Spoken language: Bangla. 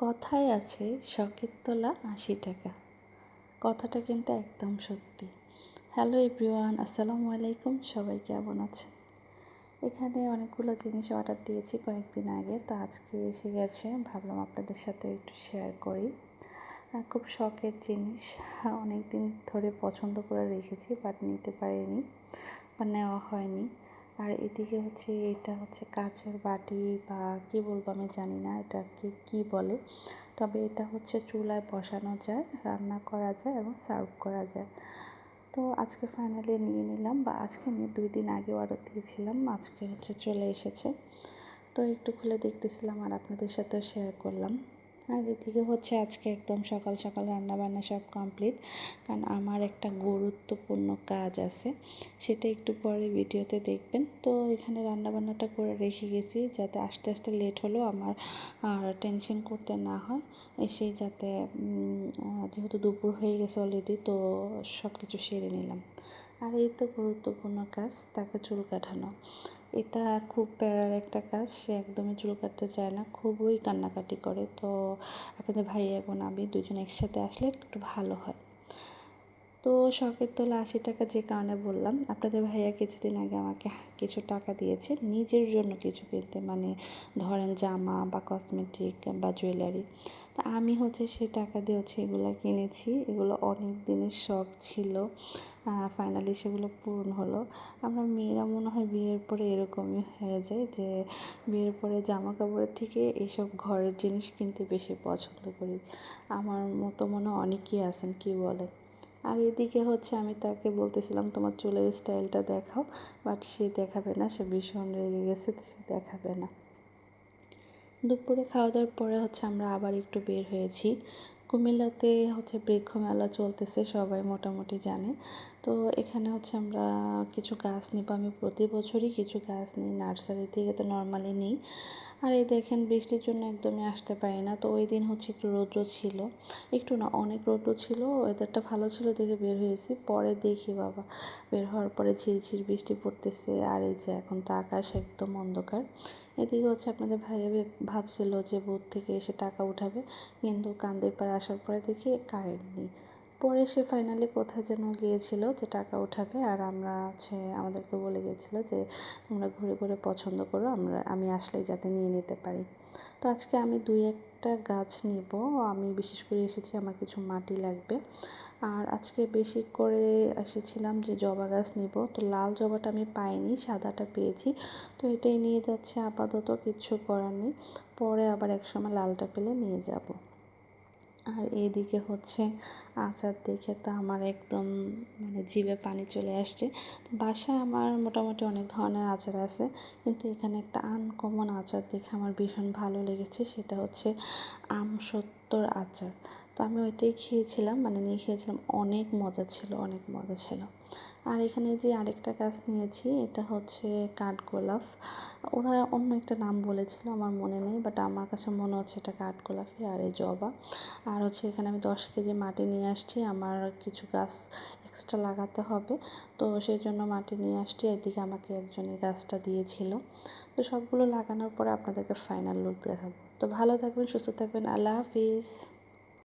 কথায় আছে শখের তোলা ৮০ টাকা। কথাটা কিন্তু একদম সত্যি। হ্যালো এভরিওয়ান, আসসালামু আলাইকুম। সবাই কেমন আছেন? এখানে অনেকগুলো জিনিস অর্ডার দিয়েছি কয়েকদিন আগে, তো আজকে এসে গেছে। ভাবলাম আপনাদের সাথে একটু শেয়ার করি। খুব শখের জিনিস, অনেক দিন ধরে পছন্দ করে রেখেছি বাট নিতে পারিনি বা নেওয়া হয়নি। আর এদিকে হচ্ছে এটা হচ্ছে কাচের বাটি বা কী বলবো আমি জানি না এটাকে কী বলে, তবে এটা হচ্ছে চুলায় বসানো যায়, রান্না করা যায় এবং সার্ভ করা যায়। তো আজকে ফাইনালি নিয়ে নিলাম, বা আজকে নিয়ে 2 দিন আগে অর্ডার দিয়েছিলাম, আজকে হচ্ছে চলে এসেছে। তো একটু খুলে দেখতেছিলাম আর আপনাদের সাথেও শেয়ার করলাম। আর এদিকে হচ্ছে আজকে একদম সকাল সকাল রান্নাবান্না সব কমপ্লিট, কারণ আমার একটা গুরুত্বপূর্ণ কাজ আছে, সেটা একটু পরে ভিডিওতে দেখবেন। তো এখানে রান্নাবান্নাটা করে রেখে গেছি যাতে আস্তে আস্তে লেট হলেও আমার আর টেনশন করতে না হয়, এসেই যাতে যেহেতু দুপুর হয়ে গেছে অলরেডি, তো সব কিছু সেরে নিলাম। আর এই তো গুরুত্বপূর্ণ কাজ, তাকে চুল কাটানো। এটা খুব প্যারার একটা কাজ, সে একদমই চুল কাটতে চায় না, খুবই কান্নাকাটি করে। তো আপনাদের ভাই এবং আমি দুজন একসাথে আসলে একটু ভালো হয়। তো শখের তোলা ৮০ টাকা যে কারণে বললাম, আপনাদের ভাইয়া কিছুদিন আগে আমাকে কিছু টাকা দিয়েছে নিজের জন্য কিছু কিনতে, মানে ধরেন জামা বা কসমেটিক বা জুয়েলারি। তা আমি হচ্ছে সে টাকা দিয়ে হচ্ছে এগুলো কিনেছি। এগুলো অনেক দিনের শখ ছিল, ফাইনালি সেগুলো পূরণ হলো। আমরা মেয়েরা মনে হয় বিয়ের পরে এরকমই হয়ে যায় যে বিয়ের পরে জামা কাপড়ের থেকে এইসব ঘরের জিনিস কিনতে বেশি পছন্দ করি। আমার মতো মনে অনেকেই আছেন, কি বলেন? আর এদিকে হচ্ছে আমি তাকে বলতেছিলাম তোমার চুলের স্টাইলটা দেখাও, বাট সে দেখাবে না, সে ভীষণ রেগে গেছে, সে দেখাবে না। দুপুরে খাওয়া দাওয়ার পরে হচ্ছে আমরা আবার একটু বের হয়েছি। কুমিল্লাতে হচ্ছে বৃক্ষ মেলা চলতেছে, সবাই মোটামুটি জানে। তো এখানে হচ্ছে আমরা কিছু গাছ নিব, আমি প্রতি বছরই কিছু গাছ নিই নার্সারি থেকে, তো নর্মালি নিই। আর এই দেখেন বৃষ্টির জন্য একদমই আসতে পারি না। তো ওই দিন হচ্ছে একটু রৌদ্র ছিল, একটু না অনেক রৌদ্র ছিল, ওয়েদারটা ভালো ছিল দেখে বের হয়েছি। পরে দেখি বাবা, বের হওয়ার পরে ঝিরঝির বৃষ্টি পড়তেছে, আর এই যে এখন তো আকাশ একদম অন্ধকার। এদিকে হচ্ছে আপনাদের ভাইয়া ভাবছিল যে বোট থেকে এসে টাকা উঠাবে, কিন্তু কান্দের পাড়ে আসার পরে দেখি কারেন্ট নেই। পরে সে ফাইনালি কোথায় যেন গিয়েছিল যে টাকা উঠাবে, আর আমরা হচ্ছে আমাদেরকে বলে গিয়েছিলো যে তোমরা ঘুরে ঘুরে পছন্দ করো, আমি আসলেই যাতে নিয়ে নিতে পারি। তো আজকে আমি 2-1টা গাছ নিব, আমি বিশেষ করে এসেছি আমার কিছু মাটি লাগবে। আর আজকে বেশি করে এসেছিলাম যে জবা গাছ নিব, তো লাল জবাটা আমি পাইনি, সাদাটা পেয়েছি। তো এটাই নিয়ে যাচ্ছে আপাতত, কিচ্ছু করার নেই, পরে আবার একসময় লালটা পেলে নিয়ে যাব। আর এইদিকে হচ্ছে আচার দেখে তো আমার একদম মানে জিভে পানি চলে আসছে। বাসায় আমার মোটামুটি অনেক ধরনের আচার আছে, কিন্তু এখানে একটা আনকমন আচার দেখে আমার ভীষণ ভালো লেগেছে, সেটা হচ্ছে আমসত্ত্বর আচার। তো আমি ওইটাই খেয়েছিলাম, মানে নিয়ে খেয়েছিলাম, অনেক মজা ছিল, অনেক মজা ছিল। আর এখানে যে আরেকটা গাছ নিয়েছি এটা হচ্ছে কাঠগোলাপ, ওরা অন্য একটা নাম বলেছিল আমার মনে নেই, বাট আমার কাছে মনে হচ্ছে এটা কাঠগোলাপই। আর এই জবা, আর হচ্ছে এখানে আমি 10 কেজি মাটি নিয়ে আসছি, আমার কিছু গাছ এক্সট্রা লাগাতে হবে, তো সেই জন্য মাটি নিয়ে আসছি। এদিকে আমাকে একজন এই গাছটা দিয়েছিল। তো সবগুলো লাগানোর পরে আপনাদেরকে ফাইনাল লুক দেখাবো। তো ভালো থাকবেন, সুস্থ থাকবেন, আল্লাহ হাফিজ।